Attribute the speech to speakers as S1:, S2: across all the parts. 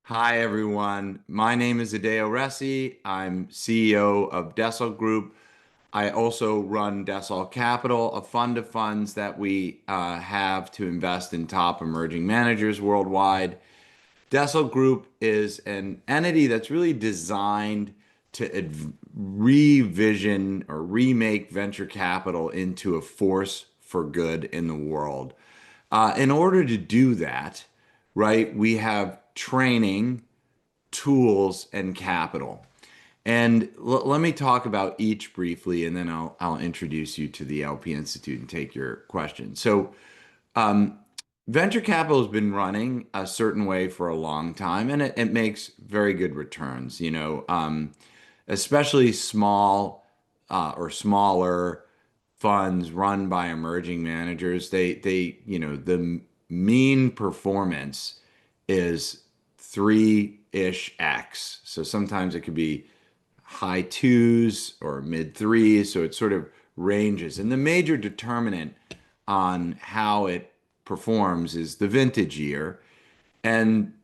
S1: Hi, everyone. My name is Adeo Resi. I'm CEO of Dessel Group. I also run Dessel Capital, a fund of funds that we have to invest in top emerging managers worldwide. Dessel Group is an entity that's really designed to revision or remake venture capital into a force for good in the world. In order to do that, right, we have training, tools, and capital. And let me talk about each briefly, and then I'll introduce you to the LP Institute and take your question. Um, venture capital has been running a certain way for a long time, and it makes very good returns. Especially small or smaller funds run by emerging managers. The mean performance is three-ish X. So sometimes it could be high twos or mid threes. So it sort of ranges. And the major determinant on how it performs is the vintage year. And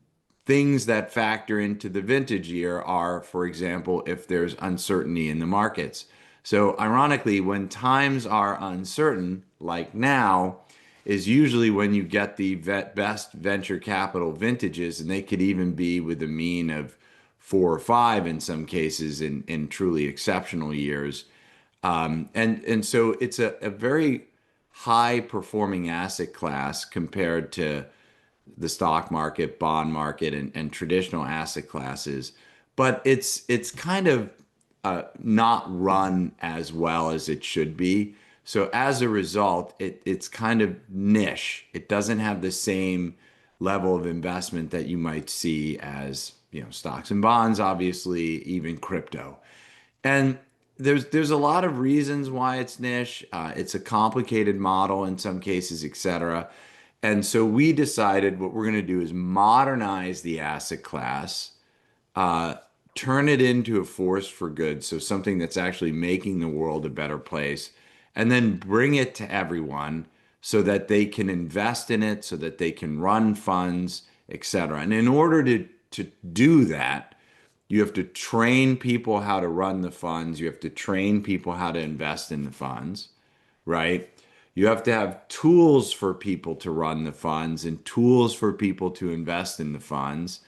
S1: things that factor into the vintage year are, for example, if there's uncertainty in the markets. So, ironically, when times are uncertain, like now, is usually when you get the best venture capital vintages, and they could even be with a mean of 4 or 5 in some cases in truly exceptional years. And so it's a very high performing asset class compared to the stock market, bond market, and traditional asset classes. But it's kind of not run as well as it should be. So as a result, it's kind of niche. It doesn't have the same level of investment that you might see as, stocks and bonds, obviously, even crypto. And there's a lot of reasons why it's niche. It's a complicated model in some cases, et cetera. And so we decided what we're going to do is modernize the asset class, uh, turn it into a force for good, so something that's actually making the world a better place, and then bring it to everyone so that they can invest in it, so that they can run funds, et cetera. And in order to do that, you have to train people how to run the funds. You have to train people how to invest in the funds, right? You have to have tools for people to run the funds and tools for people to invest in the funds.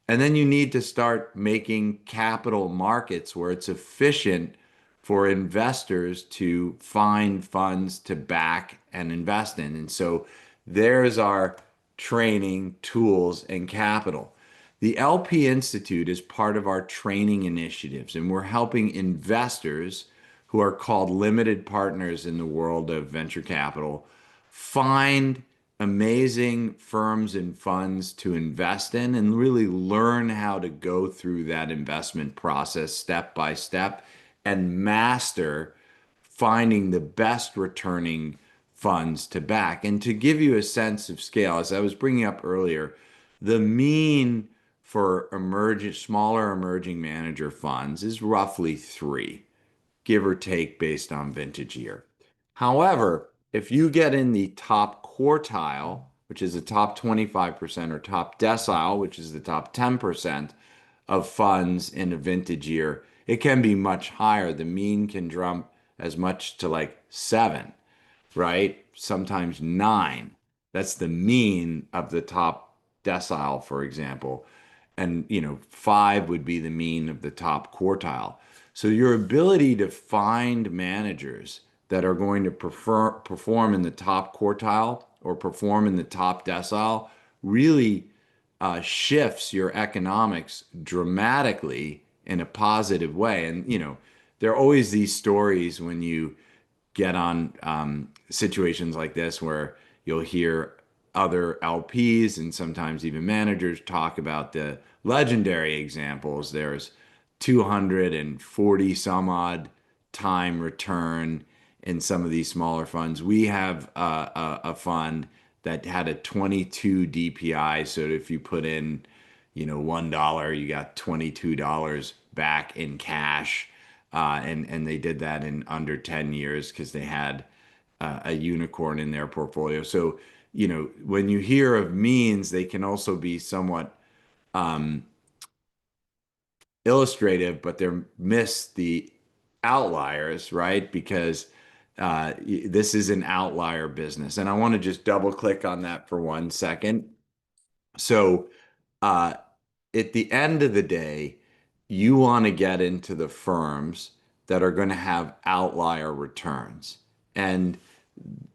S1: And then you need to start making capital markets where it's efficient for investors to find funds to back and invest in. And so there's our training, tools, and capital. The LP Institute is part of our training initiatives, and we're helping investors who are called limited partners in the world of venture capital find amazing firms and funds to invest in and really learn how to go through that investment process step by step and master finding the best returning funds to back. And to give you a sense of scale, as I was bringing up earlier, the mean for smaller emerging manager funds is roughly three, give or take based on vintage year. However, if you get in the top quartile, which is the top 25%, or top decile, which is the top 10% of funds in a vintage year, it can be much higher. The mean can jump as much to like seven, right? Sometimes nine. That's the mean of the top decile, for example. And, 5 would be the mean of the top quartile. So your ability to find managers that are going to perform in the top quartile or perform in the top decile really shifts your economics dramatically in a positive way. And, there are always these stories when you get on situations like this where you'll hear other LPs and sometimes even managers talk about the legendary examples. There's 240 some odd time return in some of these smaller funds. We have a fund that had a 22 DPI. So if you put in, $1, you got $22 back in cash. And they did that in under 10 years because they had a unicorn in their portfolio. So, when you hear of means, they can also be somewhat um, illustrative, but they're miss the outliers, right? Because this is an outlier business. And I want to just double click on that for 1 second. So, uh, at the end of the day, you want to get into the firms that are going to have outlier returns. And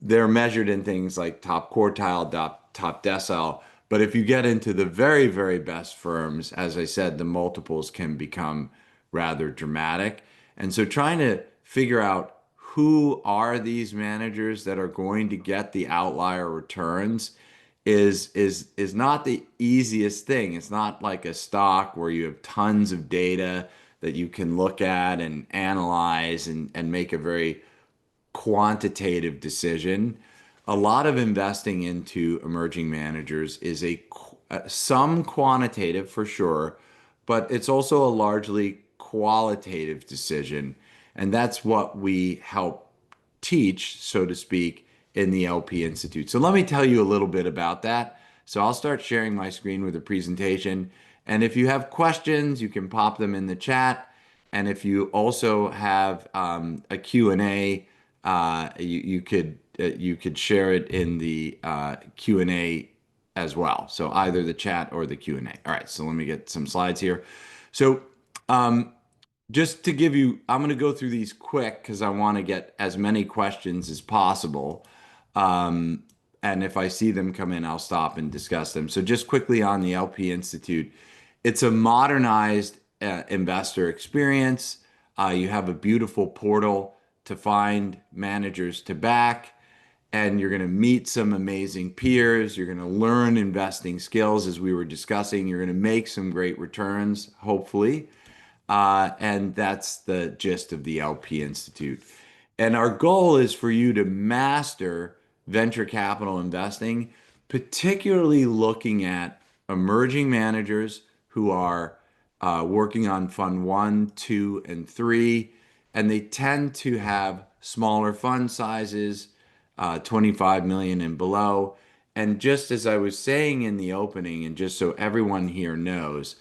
S1: they're measured in things like top quartile, top decile. But if you get into the very, very best firms, as I said, the multiples can become rather dramatic. And so trying to figure out who are these managers that are going to get the outlier returns is not the easiest thing. It's not like a stock where you have tons of data that you can look at and analyze and make a very quantitative decision. A lot of investing into emerging managers is some quantitative for sure, but it's also a largely qualitative decision. And that's what we help teach, so to speak, in the LP Institute. So let me tell you a little bit about that. So I'll start sharing my screen with a presentation. And if you have questions, you can pop them in the chat. And if you also have a Q&A, you could share it in the Q&A as well. So either the chat or the Q&A. All right, so let me get some slides here. So um, just to give you, I'm going to go through these quick because I want to get as many questions as possible. Um, and if I see them come in, I'll stop and discuss them. So just quickly on the LP Institute, it's a modernized investor experience. You have a beautiful portal to find managers to back, and you're going to meet some amazing peers. You're going to learn investing skills, as we were discussing. You're going to make some great returns, hopefully. And that's the gist of the LP Institute. And our goal is for you to master venture capital investing, particularly looking at emerging managers who are working on fund one, two, and three. And they tend to have smaller fund sizes, 25 million and below. And just as I was saying in the opening, and just so everyone here knows,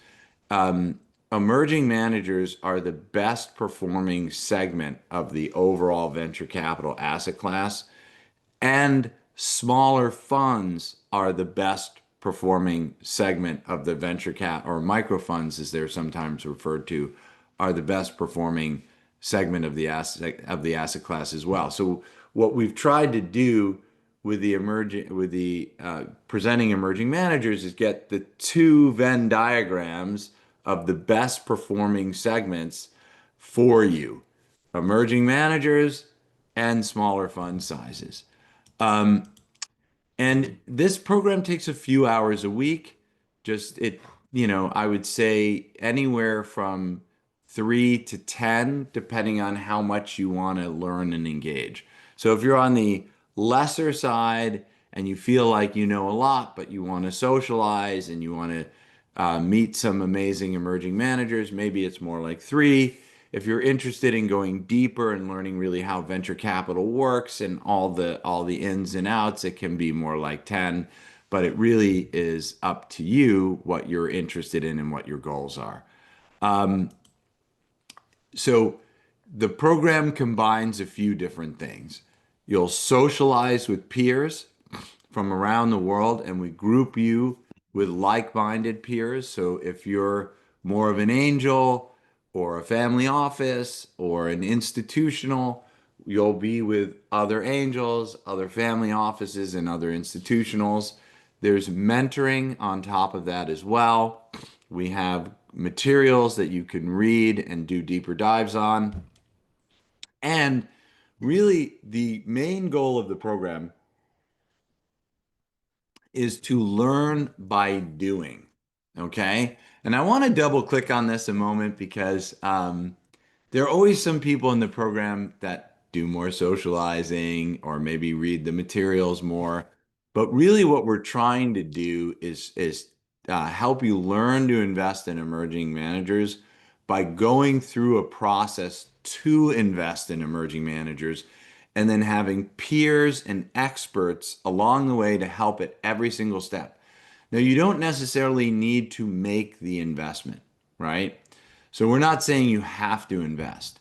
S1: emerging managers are the best performing segment of the overall venture capital asset class, and smaller funds are the best performing segment of the venture cap, or micro funds as they're sometimes referred to, are the best performing segment of the asset class as well. So what we've tried to do with the presenting emerging managers is get the two Venn diagrams of the best performing segments for you: emerging managers and smaller fund sizes. And this program takes a few hours a week. Just I would say anywhere from 3 to 10, depending on how much you want to learn and engage. So if you're on the lesser side and you feel like you know a lot, but you want to socialize and you want to meet some amazing emerging managers, maybe it's more like 3. If you're interested in going deeper and learning really how venture capital works and all the ins and outs, it can be more like 10. But it really is up to you what you're interested in and what your goals are. So the program combines a few different things. You'll socialize with peers from around the world, and we group you with like-minded peers. So if you're more of an angel or a family office or an institutional, you'll be with other angels, other family offices, and other institutionals. There's mentoring on top of that as well. We have materials that you can read and do deeper dives on. And really, the main goal of the program is to learn by doing. Okay. And I want to double click on this a moment because there are always some people in the program that do more socializing or maybe read the materials more. But really, what we're trying to do is help you learn to invest in emerging managers by going through a process to invest in emerging managers and then having peers and experts along the way to help at every single step. Now, you don't necessarily need to make the investment, right? So we're not saying you have to invest.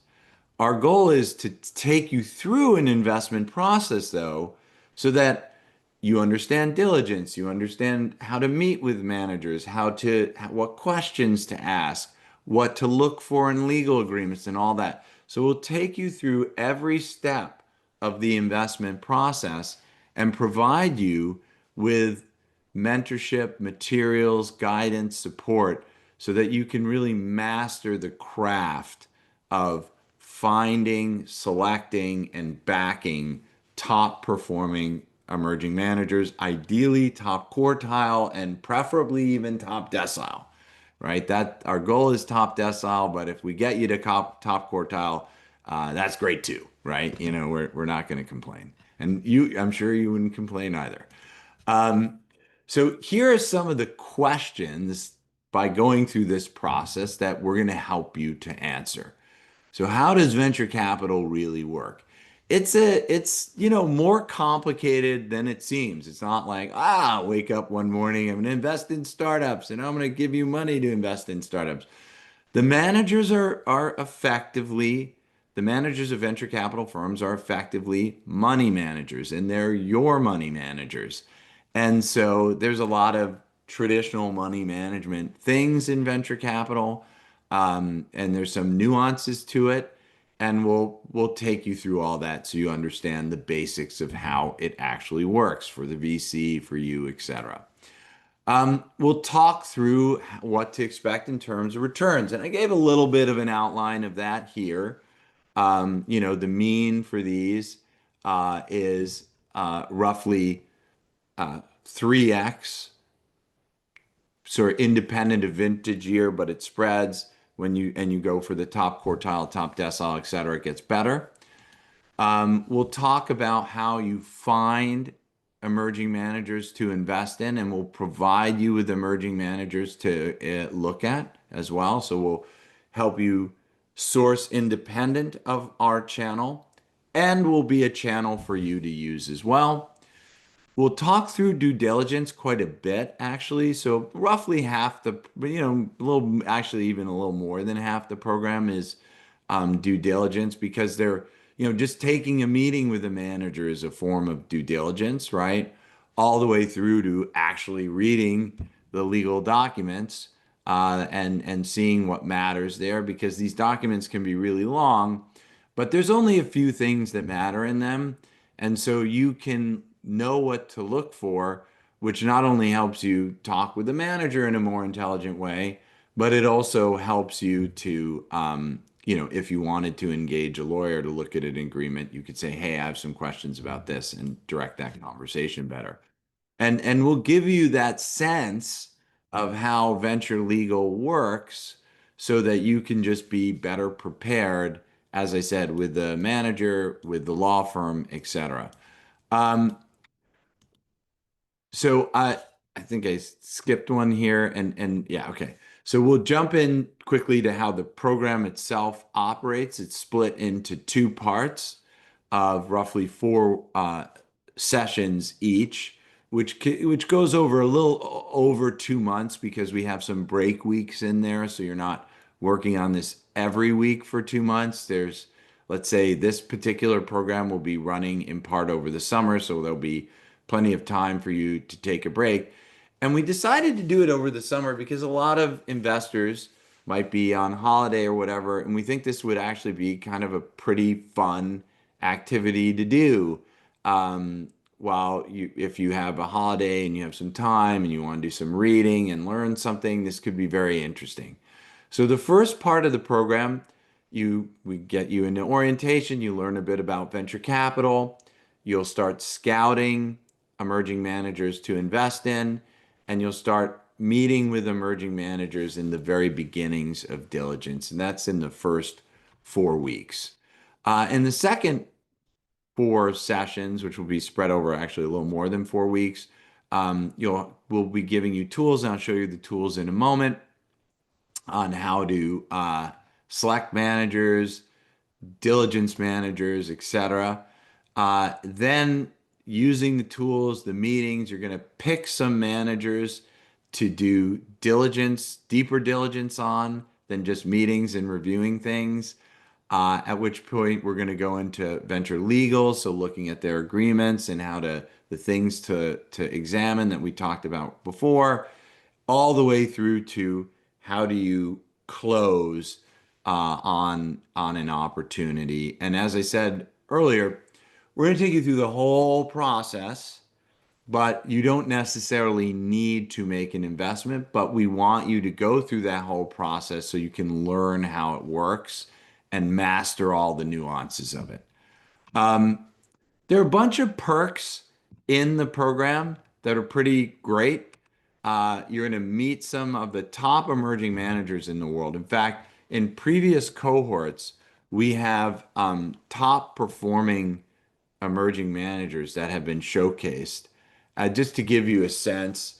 S1: Our goal is to take you through an investment process, though, so that you understand diligence, you understand how to meet with managers, what questions to ask, what to look for in legal agreements, and all that. So we'll take you through every step of the investment process and provide you with mentorship, materials, guidance, support, so that you can really master the craft of finding, selecting, and backing top performing emerging managers, ideally top quartile and preferably even top decile, right? That our goal is top decile, but if we get you to top quartile, that's great too, right? We're not going to complain, and I'm sure you wouldn't complain either. Um, so here are some of the questions by going through this process that we're going to help you to answer. So how does venture capital really work? It's more complicated than it seems. It's not like, wake up one morning, I'm going to invest in startups and I'm going to give you money to invest in startups. The managers are effectively, the managers of venture capital firms are effectively money managers, and they're your money managers. And so there's a lot of traditional money management things in venture capital, and there's some nuances to it. And we'll take you through all that so you understand the basics of how it actually works for the VC, for you, etc. We'll talk through what to expect in terms of returns. And I gave a little bit of an outline of that here. The mean for these is roughly 3x, sort of independent of vintage year, but it spreads when you go for the top quartile, top decile, et cetera, it gets better. We'll talk about how you find emerging managers to invest in, and we'll provide you with emerging managers to look at as well. So we'll help you source independent of our channel, and will be a channel for you to use as well. We'll talk through due diligence quite a bit, actually. So roughly half a little, actually even a little more than half the program is due diligence, because just taking a meeting with a manager is a form of due diligence, right? All the way through to actually reading the legal documents and seeing what matters there, because these documents can be really long, but there's only a few things that matter in them. And so you can know what to look for, which not only helps you talk with the manager in a more intelligent way, but it also helps you to, if you wanted to engage a lawyer to look at an agreement, you could say, hey, I have some questions about this, and direct that conversation better. And we'll give you that sense of how venture legal works so that you can just be better prepared, as I said, with the manager, with the law firm, etc. Um, so I think I skipped one here, and yeah, okay. So we'll jump in quickly to how the program itself operates. It's split into two parts of roughly four sessions each, which goes over a little over 2 months, because we have some break weeks in there. So you're not working on this every week for 2 months. Let's say this particular program will be running in part over the summer, so there'll be plenty of time for you to take a break. And we decided to do it over the summer because a lot of investors might be on holiday or whatever, and we think this would actually be kind of a pretty fun activity to do. If you have a holiday and you have some time and you want to do some reading and learn something, this could be very interesting. So the first part of the program, we get you into orientation, you learn a bit about venture capital, you'll start scouting emerging managers to invest in, and you'll start meeting with emerging managers in the very beginnings of diligence, and that's in the first 4 weeks. In the second 4 sessions, which will be spread over actually a little more than 4 weeks, we'll be giving you tools, and I'll show you the tools in a moment on how to select managers, diligence managers, etc. Then using the tools, the meetings, you're going to pick some managers to do diligence, deeper diligence on than just meetings and reviewing things. At which point we're going to go into venture legal, so looking at their agreements and how to the things to examine that we talked about before, all the way through to how do you close on an opportunity. And as I said earlier, we're going to take you through the whole process, but you don't necessarily need to make an investment, but we want you to go through that whole process so you can learn how it works and master all the nuances of it. There are a bunch of perks in the program that are pretty great. You're going to meet some of the top emerging managers in the world. In fact, in previous cohorts, we have top performing emerging managers that have been showcased. Just to give you a sense,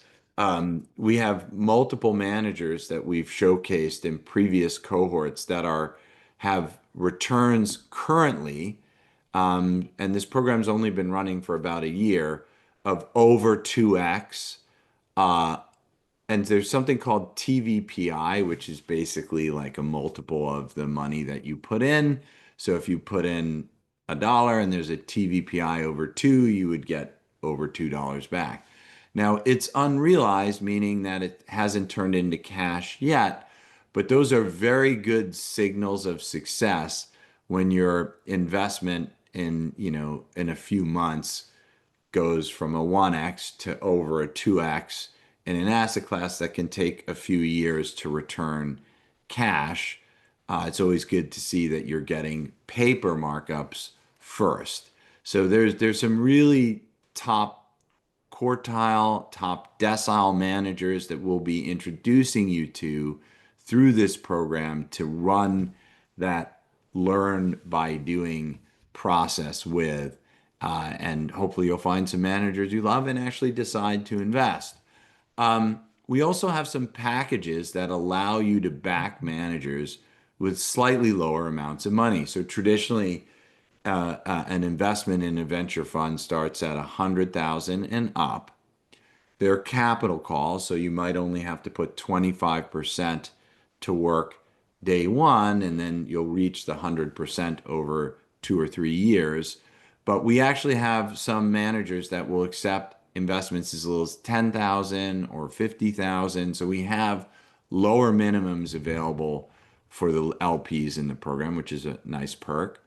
S1: we have multiple managers that we've showcased in previous cohorts that are have returns currently, and this program's only been running for about a year, of over 2x. Uh, and there's something called TVPI, which is basically like a multiple of the money that you put in. So if you put in $1 and there's a TVPI over two, you would get over $2 back. Now it's unrealized, meaning that it hasn't turned into cash yet, but those are very good signals of success when your investment in a few months goes from a 1x to over a 2x in an asset class that can take a few years to return cash. It's always good to see that you're getting paper markups first. So there's some really top quartile, top decile managers that we'll be introducing you to through this program to run that learn by doing process with. And hopefully you'll find some managers you love and actually decide to invest. We also have some packages that allow you to back managers with slightly lower amounts of money. So traditionally, an investment in a venture fund starts at 100,000 and up. They're capital calls, so you might only have to put 25% to work day one, and then you'll reach the 100% over 2 or 3 years. But we actually have some managers that will accept investments as little as 10,000 or 50,000. So we have lower minimums available for the LPs in the program, which is a nice perk.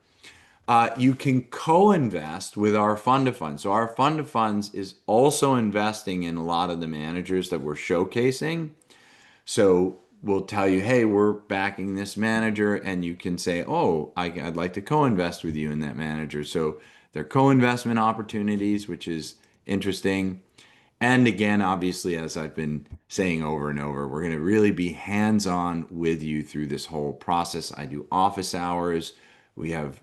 S1: You can co-invest with our fund of funds. So our fund of funds is also investing in a lot of the managers that we're showcasing. So we'll tell you, hey, we're backing this manager, and you can say, oh, I'd like to co-invest with you in that manager. So they're co-investment opportunities, which is interesting. And again, obviously, as I've been saying over and over, we're going to really be hands-on with you through this whole process. I do office hours. We have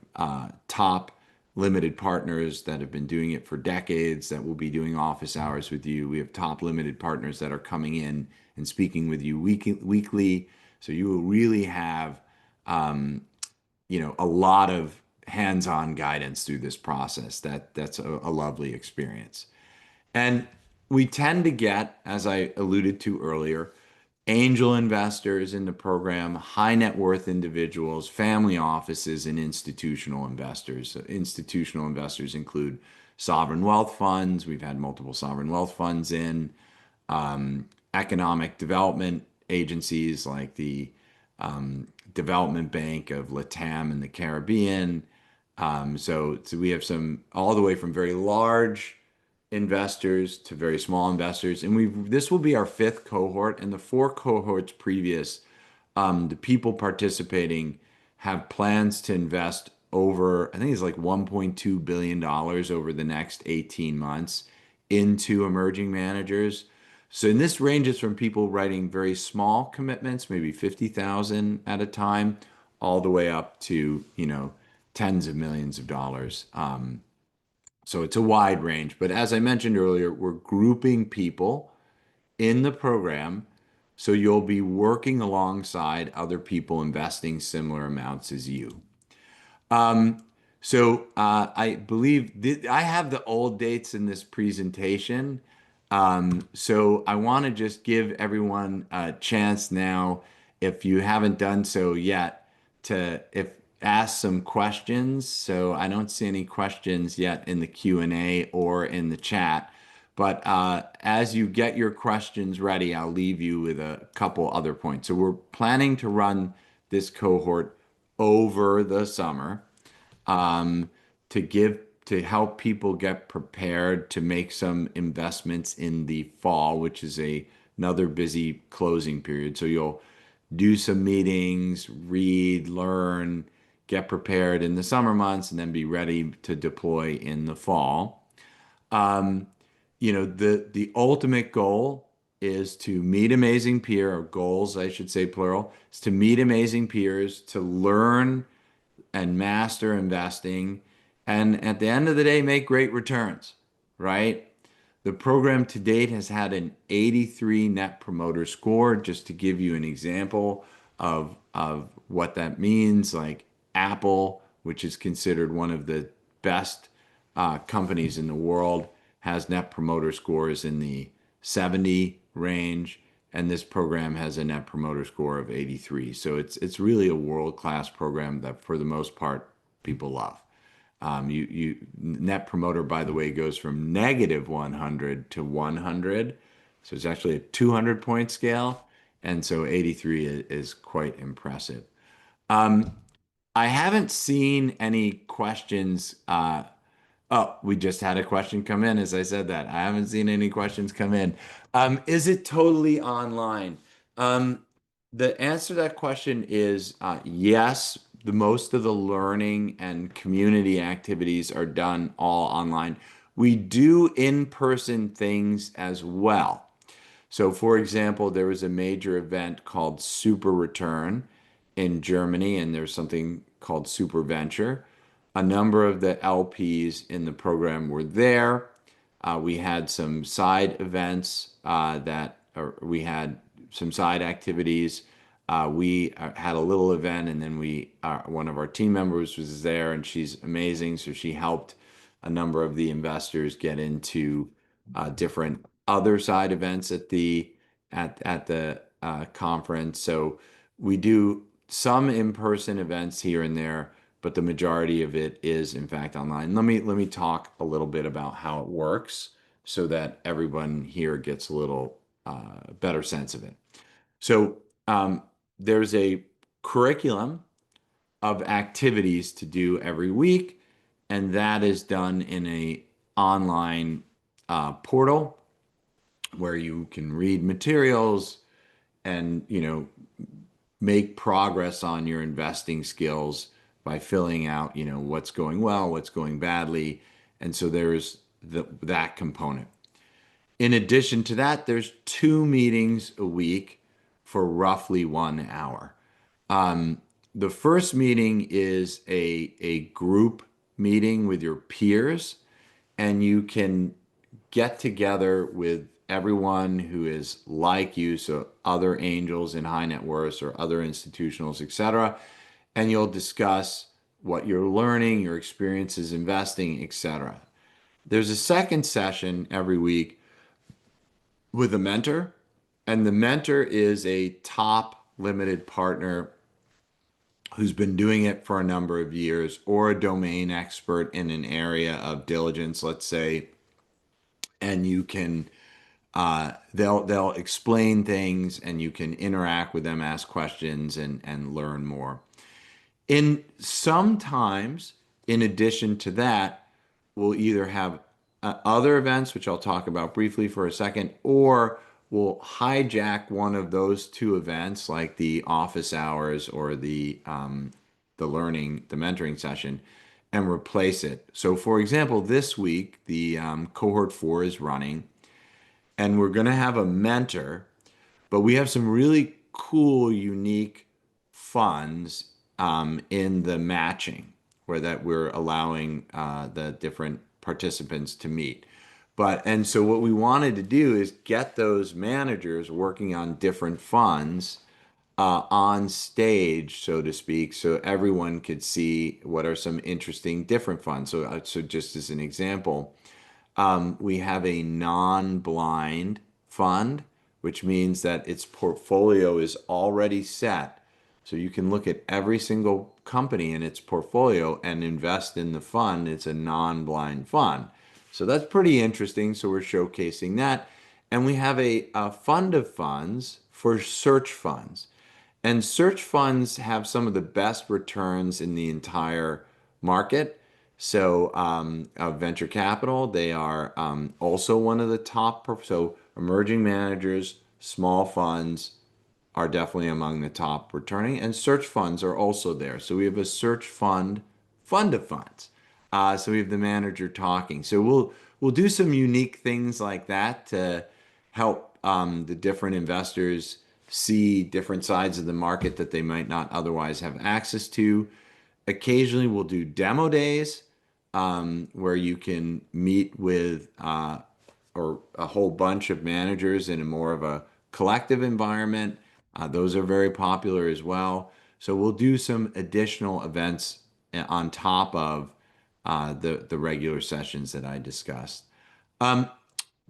S1: top limited partners that have been doing it for decades that will be doing office hours with you. We have top limited partners that are coming in and speaking with you weekly. So you will really have, a lot of hands-on guidance through this process. That's a lovely experience. And we tend to get, as I alluded to earlier, angel investors in the program, high net worth individuals, family offices, and institutional investors. So institutional investors include sovereign wealth funds. We've had multiple sovereign wealth funds in economic development agencies like the Development Bank of LATAM and the Caribbean. So we have some all the way from very large investors to very small investors. And this will be our fifth cohort, and the four cohorts previous, the people participating have plans to invest over, I think it's like $1.2 billion over the next 18 months into emerging managers. So and this ranges from people writing very small commitments, maybe 50,000 at a time, all the way up to, tens of millions of dollars. So it's a wide range. But as I mentioned earlier, we're grouping people in the program. So you'll be working alongside other people investing similar amounts as you. I believe I have the old dates in this presentation. So I want to just give everyone a chance now, if you haven't done so yet, to if ask some questions. So I don't see any questions yet in the Q&A or in the chat. But as you get your questions ready, I'll leave you with a couple other points. So we're planning to run this cohort over the summer, um, to help people get prepared to make some investments in the fall, which is another busy closing period. So you'll do some meetings, read, learn, get prepared in the summer months, and then be ready to deploy in the fall. Um, the ultimate goal is to meet amazing peer, or goals, I should say plural, is to meet amazing peers, to learn and master investing, and at the end of the day, make great returns, right? The program to date has had an 83 net promoter score, just to give you an example of what that means. Like Apple, which is considered one of the best companies in the world, has net promoter scores in the 70 range, and this program has a net promoter score of 83. So it's really a world-class program that for the most part people love. You net promoter, by the way, goes from negative 100 to 100. So it's actually a 200 point scale. And so 83 is quite impressive. Um, I haven't seen any questions. Oh, we just had a question come in as I said that. I haven't seen any questions come in. Is it totally online? Um, the answer to that question is yes. The most of the learning and community activities are done all online. We do in-person things as well. So, for example, there was a major event called Super Return in Germany, and there's something called Super Venture. A number of the LPs in the program were there. We had some side events we had some side activities. We had a little event, and then one of our team members was there, and she's amazing. So she helped a number of the investors get into different other side events at the conference. So we do some in-person events here and there, but the majority of it is in fact online. Let me talk a little bit about how it works so that everyone here gets a little better sense of it. So there's a curriculum of activities to do every week, and that is done in a online portal where you can read materials and make progress on your investing skills by filling out what's going well, what's going badly, and so there's that component. In addition to that, there's two meetings a week for roughly 1 hour. Um, the first meeting is a group meeting with your peers, and you can get together with everyone who is like you, so other angels in high net worths or other institutionals, etc., and you'll discuss what you're learning, your experiences investing, etc. There's a second session every week with a mentor, and the mentor is a top limited partner who's been doing it for a number of years, or a domain expert in an area of diligence, let's say, and you can they'll explain things, and you can interact with them, ask questions, and learn more. In sometimes, in addition to that, we'll either have other events, which I'll talk about briefly for a second, or we'll hijack one of those two events, like the office hours or the mentoring session, and replace it. So, for example, this week the cohort 4 is running, and we're going to have a mentor, but we have some really cool, unique funds in the matching, where that we're allowing the different participants to meet. And so what we wanted to do is get those managers working on different funds on stage, so to speak, so everyone could see what are some interesting different funds. So just as an example, We have a non-blind fund, which means that its portfolio is already set. So you can look at every single company in its portfolio and invest in the fund. It's a non-blind fund. So that's pretty interesting. So we're showcasing that. And we have a fund of funds for search funds. And search funds have some of the best returns in the entire market. So, venture capital, they are also one of the top. So, emerging managers, small funds are definitely among the top returning, and search funds are also there. So, we have a search fund, fund of funds. So, we have the manager talking. So, we'll do some unique things like that to help the different investors see different sides of the market that they might not otherwise have access to. Occasionally, we'll do demo days where you can meet with or a whole bunch of managers in a more of a collective environment. Those are very popular as well. So we'll do some additional events on top of the regular sessions that I discussed. Um,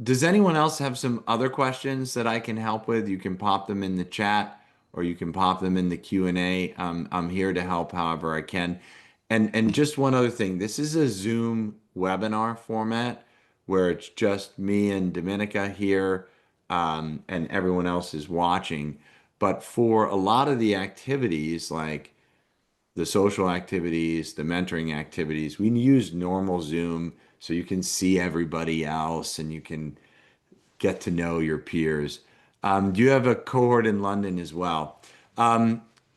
S1: does anyone else have some other questions that I can help with? You can pop them in the chat or you can pop them in the Q&A. I'm here to help however I can. And just one other thing, this is a Zoom webinar format where it's just me and Dominica here, and everyone else is watching. But for a lot of the activities, like the social activities, the mentoring activities, we use normal Zoom so you can see everybody else and you can get to know your peers. Do you have a cohort in London as well?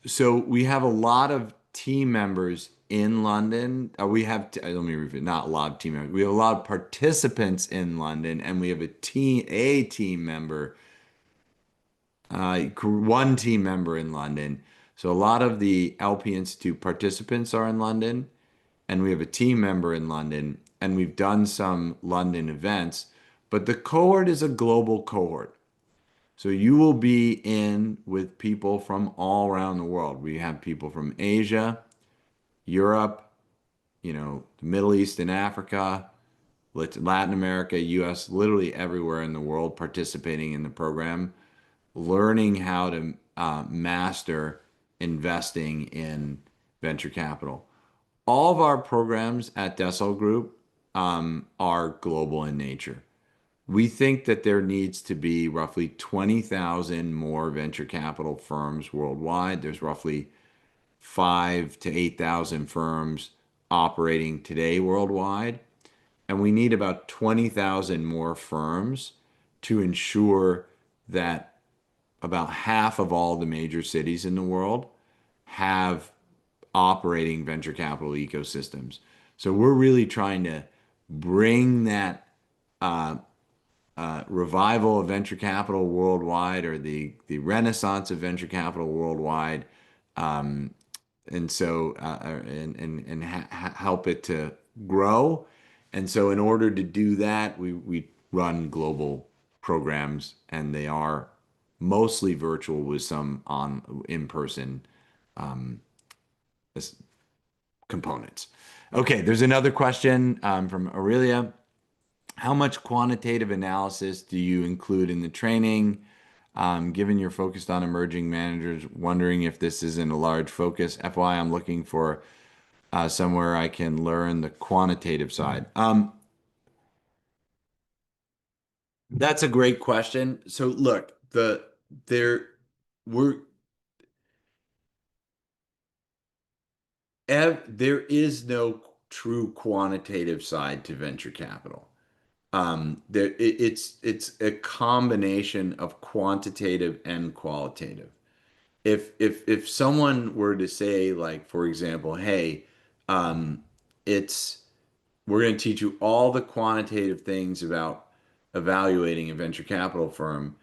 S1: So we have a lot of team members in London. Let me repeat, not a lot of team members. We have a lot of participants in London, and we have a team member, one team member in London. So a lot of the LP Institute participants are in London, and we have a team member in London, and we've done some London events. But the cohort is a global cohort. So you will be in with people from all around the world. We have people from Asia, Europe, the Middle East and Africa, Latin America, US, literally everywhere in the world participating in the program, learning how to master investing in venture capital. All of our programs at Dessel Group are global in nature. We think that there needs to be roughly 20,000 more venture capital firms worldwide. There's roughly 5 to 8,000 firms operating today worldwide. And we need about 20,000 more firms to ensure that about half of all the major cities in the world have operating venture capital ecosystems. So we're really trying to bring that revival of venture capital worldwide, or the renaissance of venture capital worldwide, and so and help it to grow. And so in order to do that, we run global programs, and they are mostly virtual with some on in-person components. Okay, there's another question from Aurelia. How much quantitative analysis do you include in the training? Given you're focused on emerging managers, wondering if this isn't a large focus. FY, I'm looking for somewhere I can learn the quantitative side. That's a great question. So look, there we're there is no true quantitative side to venture capital. It's a combination of quantitative and qualitative. If someone were to say, like, for example, hey, it's we're going to teach you all the quantitative things about evaluating a venture capital firm,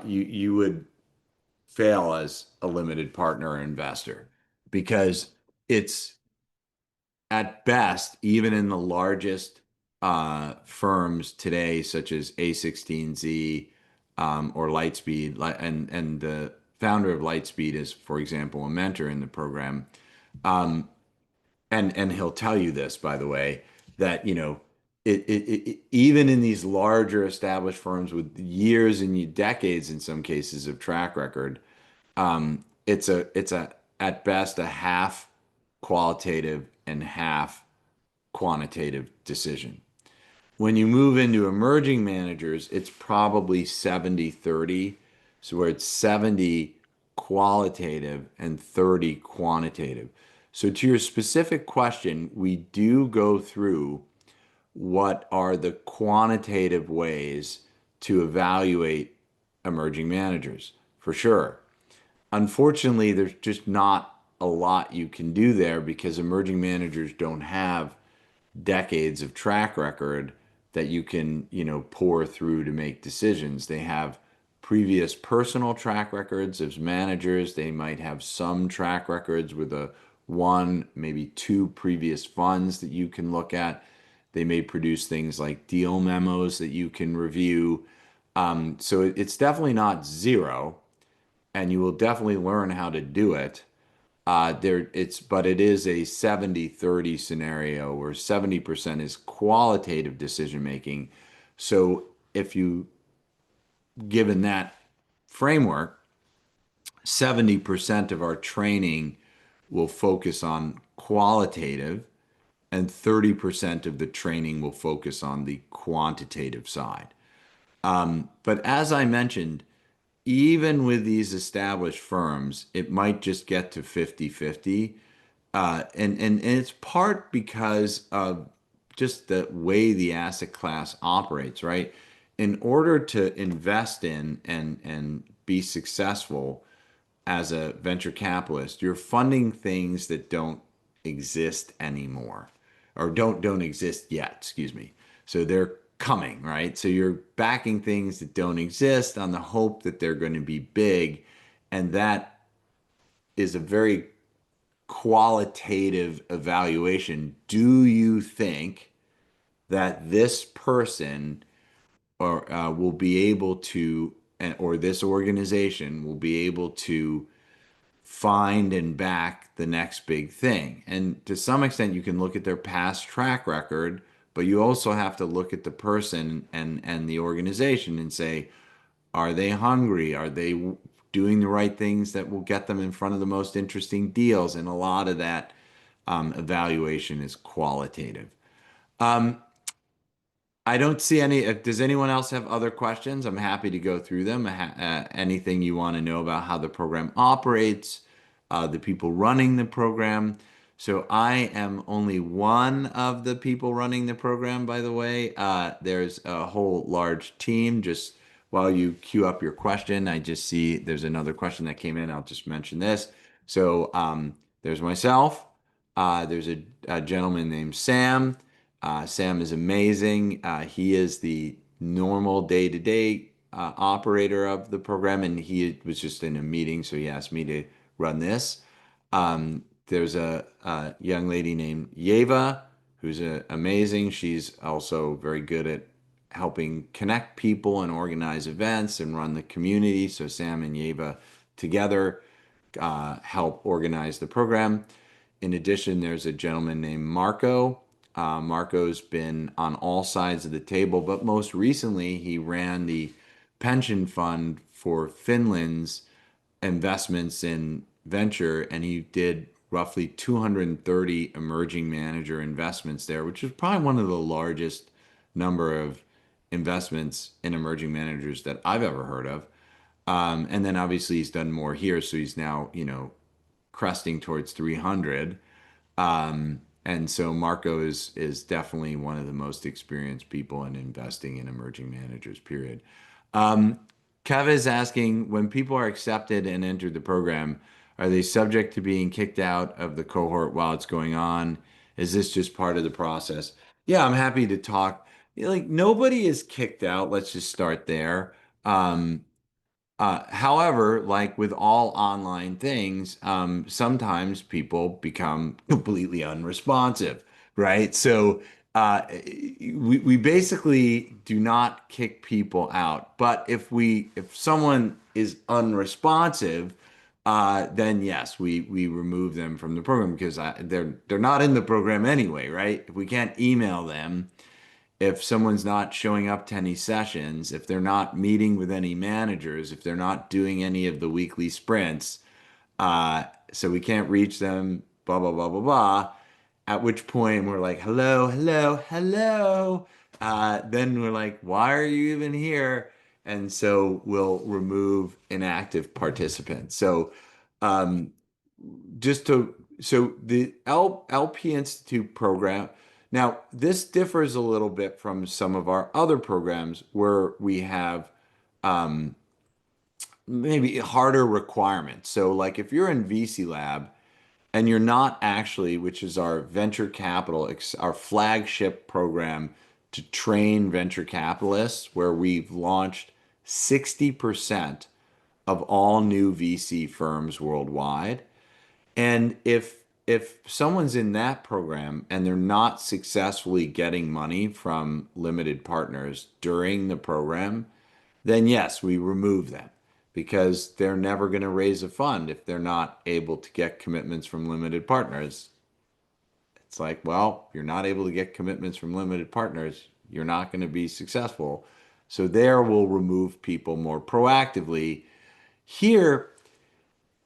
S1: you would fail as a limited partner or investor because it's at best, even in the largest firms today, such as A16Z or Lightspeed, and the founder of Lightspeed is, for example, a mentor in the program. And he'll tell you this, by the way, that even in these larger established firms with years and decades in some cases of track record, it's a at best a half qualitative and half quantitative decision. When you move into emerging managers, it's probably 70-30. So where it's 70 qualitative and 30 quantitative. So to your specific question, we do go through what are the quantitative ways to evaluate emerging managers, for sure. Unfortunately, there's just not a lot you can do there because emerging managers don't have decades of track record that you can, pour through to make decisions. They have previous personal track records as managers. They might have some track records with a one, maybe two previous funds that you can look at. They may produce things like deal memos that you can review. So it's definitely not zero, and you will definitely learn how to do it. But it is a 70-30 scenario where 70% is qualitative decision making. So if you, given that framework, 70% of our training will focus on qualitative and 30% of the training will focus on the quantitative side. But as I mentioned, even with these established firms, it might just get to 50-50. And it's part because of just the way the asset class operates, right? In order to invest in and be successful as a venture capitalist, you're funding things that don't exist anymore or don't exist yet, excuse me. So they're coming, right? So you're backing things that don't exist on the hope that they're going to be big. And that is a very qualitative evaluation. Do you think that this person or will be able to, or this organization will be able to find and back the next big thing? And to some extent, you can look at their past track record, but you also have to look at the person and the organization and say, are they hungry? Are they doing the right things that will get them in front of the most interesting deals? And a lot of that evaluation is qualitative. Um, I don't see any. Does anyone else have other questions? I'm happy to go through them. Anything you want to know about how the program operates, the people running the program. So I am only one of the people running the program, by the way. There's a whole large team. Just while you queue up your question, I just see there's another question that came in. I'll just mention this. So there's myself. There's a gentleman named Sam. Sam is amazing. He is the normal day-to-day operator of the program, and he was just in a meeting, so he asked me to run this. There's a young lady named Yeva who's amazing. She's also very good at helping connect people and organize events and run the community. So Sam and Yeva together help organize the program. In addition, there's a gentleman named Marco. Marco's been on all sides of the table, but most recently he ran the pension fund for Finland's investments in venture, and he did roughly 230 emerging manager investments there, which is probably one of the largest number of investments in emerging managers that I've ever heard of. And then obviously he's done more here, so he's now, cresting towards 300. And so Marco is definitely one of the most experienced people in investing in emerging managers, period. Um, Kev is asking, when people are accepted and enter the program, are they subject to being kicked out of the cohort while it's going on? Is this just part of the process? Yeah, I'm happy to talk. Like nobody is kicked out. Let's just start there. However, like with all online things, sometimes people become completely unresponsive, right? So we basically do not kick people out. But if someone is unresponsive, then yes, we remove them from the program because they're not in the program anyway, right? If we can't email them if someone's not showing up to any sessions, if they're not meeting with any managers, if they're not doing any of the weekly sprints, so we can't reach them, blah, blah, blah, blah, blah. At which point we're like, hello, hello, hello. Then we're like, why are you even here? And so we'll remove inactive participants. So um, just to, so the LP Institute program, now this differs a little bit from some of our other programs where we have um, maybe harder requirements. So like if you're in VC Lab, and you're not actually, which is our venture capital, our flagship program to train venture capitalists, where we've launched 60% of all new VC firms worldwide. And if someone's in that program and they're not successfully getting money from limited partners during the program, then yes, we remove them because they're never going to raise a fund if they're not able to get commitments from limited partners. It's like, well, you're not able to get commitments from limited partners, you're not going to be successful. So there we'll remove people more proactively. Here,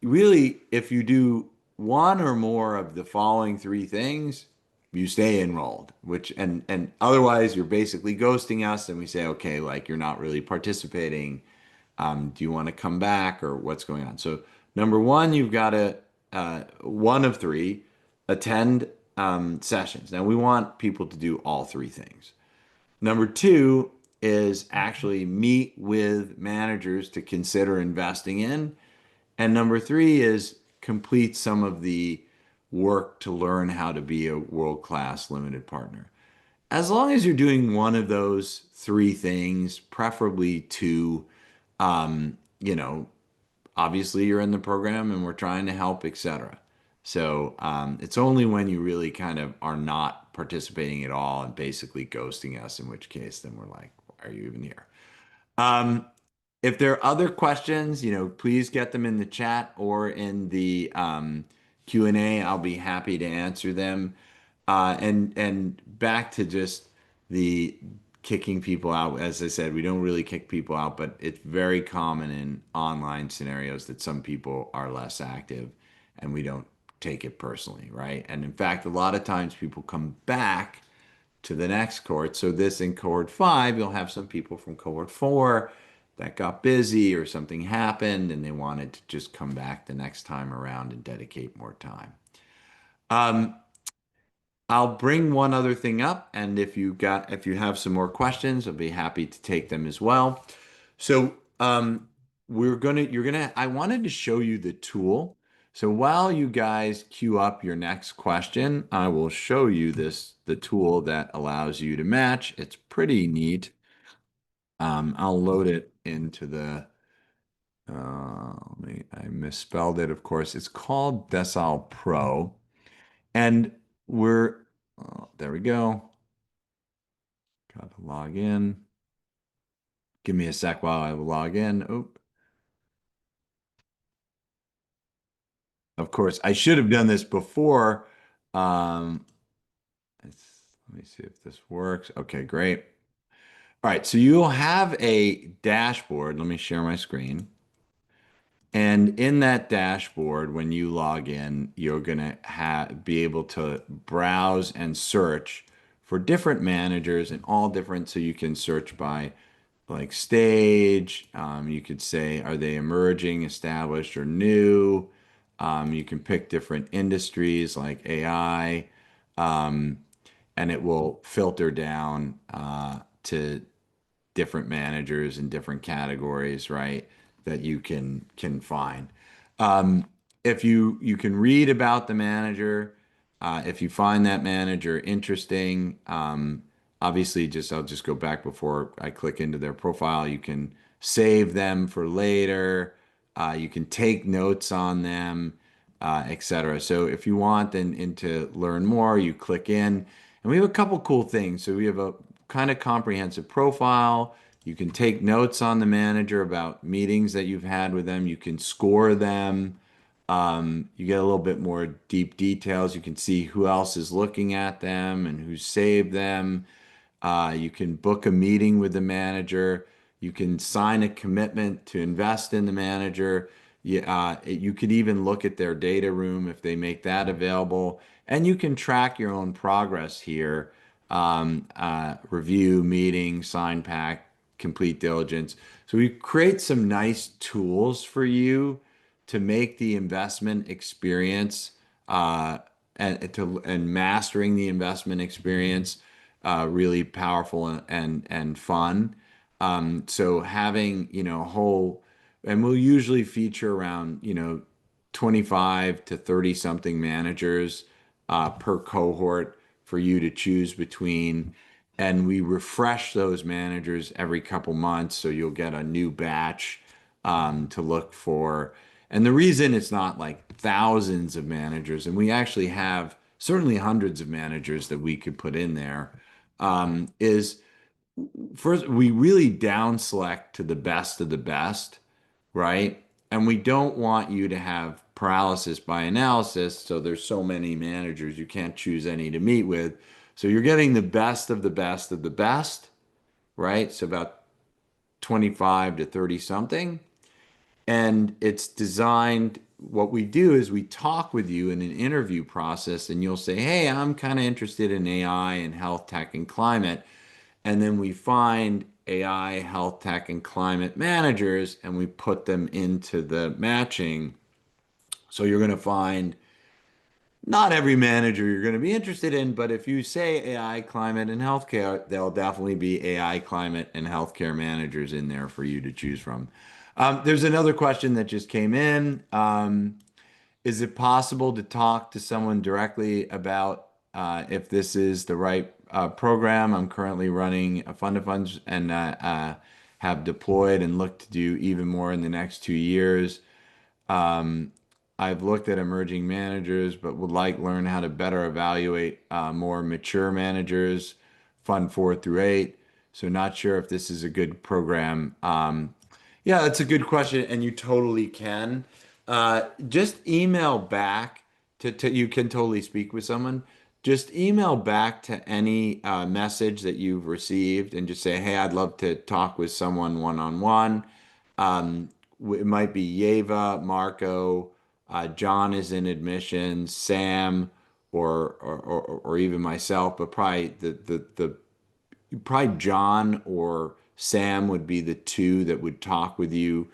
S1: really, if you do one or more of the following three things, you stay enrolled, which and otherwise you're basically ghosting us and we say, okay, like you're not really participating. Do you want to come back or what's going on? So number one, you've got to one of three attend sessions. Now we want people to do all three things. Number two is actually meet with managers to consider investing in. And number three is complete some of the work to learn how to be a world-class limited partner. As long as you're doing one of those three things, preferably two, you know, obviously you're in the program and we're trying to help, etc. So it's only when you really kind of are not participating at all and basically ghosting us, in which case then we're like, why are you even here? Um, if there are other questions, please get them in the chat or in the Q&A. I'll be happy to answer them. And back to just the kicking people out. As I said, we don't really kick people out, but it's very common in online scenarios that some people are less active and we don't take it personally, right? And in fact, a lot of times people come back to the next cohort. So this in cohort five, you'll have some people from cohort four that got busy or something happened and they wanted to just come back the next time around and dedicate more time. Um, I'll bring one other thing up, and if you have some more questions, I'll be happy to take them as well. So I wanted to show you the tool. So while you guys queue up your next question, I will show you the tool that allows you to match. It's pretty neat. I'll load it into I misspelled it, of course. It's called Decile Pro. And there we go. Got to log in. Give me a sec while I log in. Oh, of course, I should have done this before. Um, let me see if this works. Okay, great. All right, so you'll have a dashboard. Let me share my screen. And in that dashboard, when you log in, you're gonna be able to browse and search for different managers and all different. So you can search by like stage. You could say, are they emerging, established, or new? You can pick different industries like AI, um, and it will filter down to different managers in different categories, right? That you can find. Um, if you can read about the manager, if you find that manager interesting, obviously I'll just go back before I click into their profile. You can save them for later. You can take notes on them, etc. So if you want and to learn more, you click in, and we have a couple cool things. So we have a kind of comprehensive profile. You can take notes on the manager about meetings that you've had with them. You can score them. You get a little bit more deep details. You can see who else is looking at them and who saved them. You can book a meeting with the manager. You can sign a commitment to invest in the manager. You could even look at their data room if they make that available. And you can track your own progress here. Review, meeting, sign pack, complete diligence. So we create some nice tools for you to make the investment experience uh, and mastering the investment experience really powerful and fun. So having, a whole, and we'll usually feature around, 25 to 30 something managers per cohort for you to choose between. And we refresh those managers every couple months. So you'll get a new batch to look for. And the reason it's not like thousands of managers, and we actually have certainly hundreds of managers that we could put in there, is first, we really down select to the best of the best, right? And we don't want you to have paralysis by analysis. So there's so many managers, you can't choose any to meet with. So you're getting the best of the best of the best, right? So about 25 to 30 something. And it's designed, what we do is we talk with you in an interview process, and you'll say, hey, I'm kind of interested in AI and health tech and climate. And then we find AI, health tech, and climate managers, and we put them into the matching. So you're going to find not every manager you're going to be interested in, but if you say AI, climate, and healthcare, there'll definitely be AI, climate, and healthcare managers in there for you to choose from. There's another question that just came in. Is it possible to talk to someone directly about if this is the right program? I'm currently running a fund of funds and have deployed and look to do even more in the next 2 years. Um, I've looked at emerging managers, but would like learn how to better evaluate more mature managers, fund 4 through 8. So not sure if this is a good program. Yeah, that's a good question, and you totally can. Just email back to you can totally speak with someone. Just email back to any message that you've received and just say, "Hey, I'd love to talk with someone one-on-one." It might be Yeva, Marco, John is in admissions, Sam, or even myself, but probably the probably John or Sam would be the two that would talk with you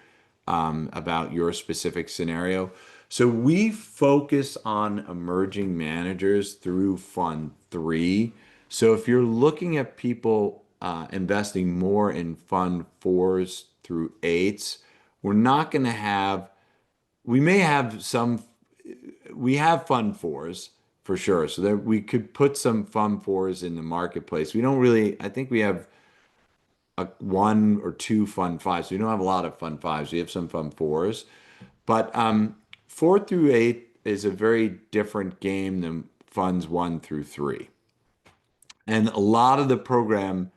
S1: about your specific scenario. So we focus on emerging managers through Fund 3. So if you're looking at people investing more in Fund 4s through 8s, we're not going to have, we may have some, we have Fund 4s for sure. So that we could put some Fund 4s in the marketplace. We don't really, I think we have one or two Fund 5s. We don't have a lot of Fund 5s. We have some Fund 4s. But 4 through 8 is a very different game than Funds 1 through 3. And a lot of the program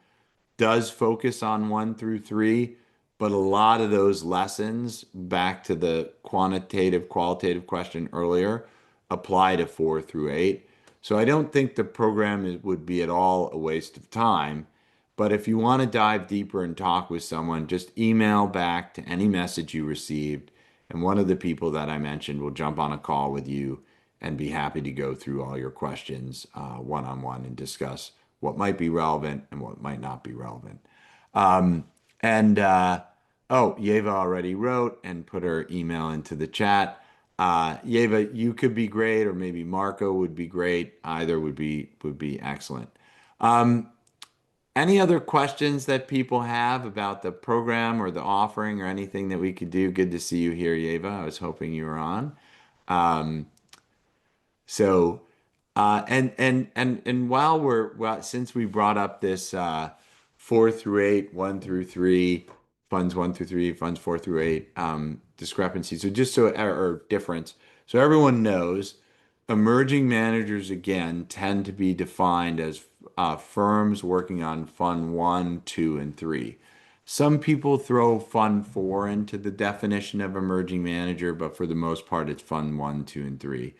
S1: does focus on 1 through 3, but a lot of those lessons, back to the quantitative, qualitative question earlier, apply to 4 through 8. So I don't think the program would be at all a waste of time. But if you want to dive deeper and talk with someone, just email back to any message you received, and one of the people that I mentioned will jump on a call with you and be happy to go through all your questions one-on-one and discuss what might be relevant and what might not be relevant. And oh, Yeva already wrote and put her email into the chat. Yeva, you could be great, or maybe Marco would be great. Either would be excellent. Any other questions that people have about the program or the offering or anything that we could do? Good to see you here, Yeva. I was hoping you were on. Um, so, and while since we brought up this 4 through 8, 1 through 3, funds 1 through 3, funds 4 through 8 discrepancy. So just so or difference, so everyone knows, emerging managers again tend to be defined as firms working on Fund 1, 2, and 3. Some people throw Fund 4 into the definition of emerging manager, but for the most part, it's Fund 1, 2, and 3.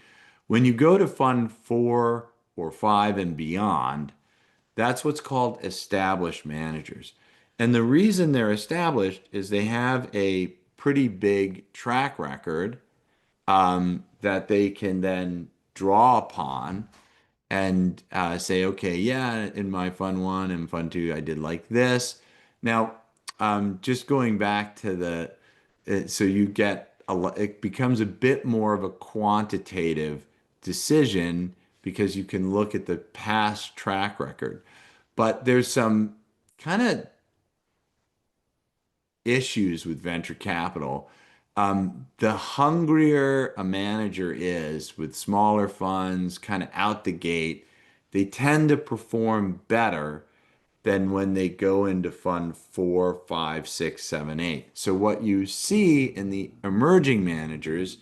S1: When you go to Fund 4 or 5 and beyond, That's what's called established managers. And the reason they're established is they have a pretty big track record that they can then draw upon and say, okay, yeah, in my fund one and fund two, I did like this. Now, just going back to so you get it becomes a bit more of a quantitative decision because you can look at the past track record. But there's some kind of issues with venture capital. The hungrier a manager is with smaller funds, kind of out the gate, they tend to perform better than when they go into fund four, five, six, seven, eight. So what you see in the emerging managers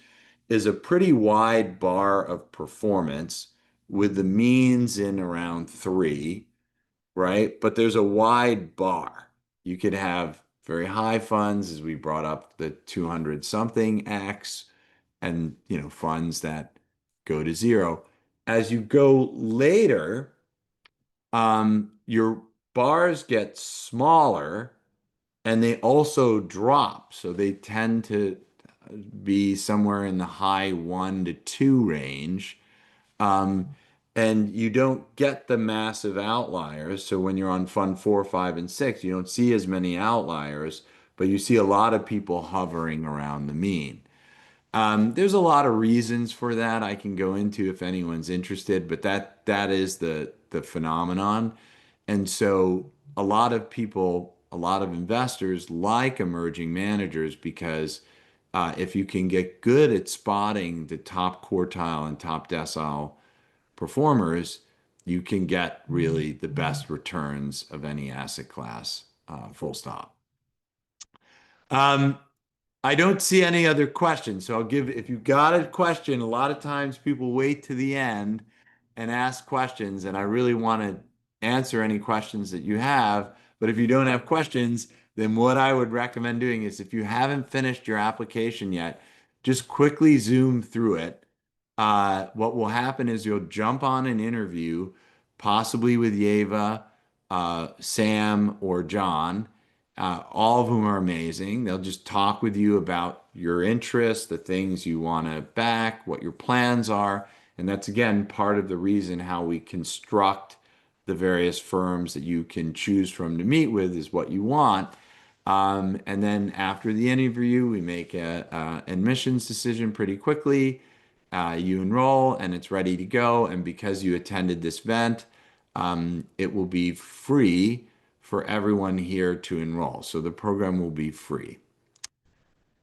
S1: is a pretty wide bar of performance with the means in around three, right? But there's a wide bar. You could have very high funds, as we brought up, the 200 something X, and funds that go to zero. As you go later, your bars get smaller and they also drop. So they tend to be somewhere in the high one to two range. Um, and you don't get the massive outliers. So when you're on fund four, five, and six, you don't see as many outliers, but you see a lot of people hovering around the mean. There's a lot of reasons for that I can go into if anyone's interested, but that is the phenomenon. And so a lot of people, a lot of investors like emerging managers because if you can get good at spotting the top quartile and top decile performers, you can get really the best returns of any asset class, full stop. Um, I don't see any other questions. So I'll give, if you got a question, a lot of times people wait to the end and ask questions, and I really want to answer any questions that you have. But if you don't have questions, then what I would recommend doing is if you haven't finished your application yet, just quickly zoom through it. What will happen is you'll jump on an interview, possibly with Yeva, Sam, or John, all of whom are amazing. They'll just talk with you about your interests, the things you want to back, what your plans are. And that's again part of the reason how we construct the various firms that you can choose from to meet with is what you want. And then after the interview, we make a admissions decision pretty quickly. You enroll and it's ready to go. And because you attended this event, it will be free for everyone here to enroll. So the program will be free.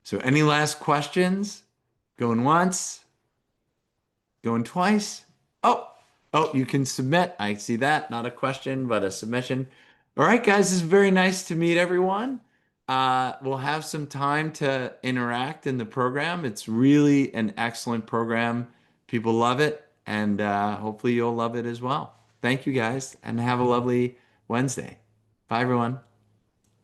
S1: So any last questions? Going once? Going twice? Oh, oh, you can submit. I see that. Not a question, but a submission. All right, guys, it's very nice to meet everyone. We'll have some time to interact in the program. It's really an excellent program. People love it, and hopefully you'll love it as well. Thank you, guys, and have a lovely Wednesday. Bye, everyone.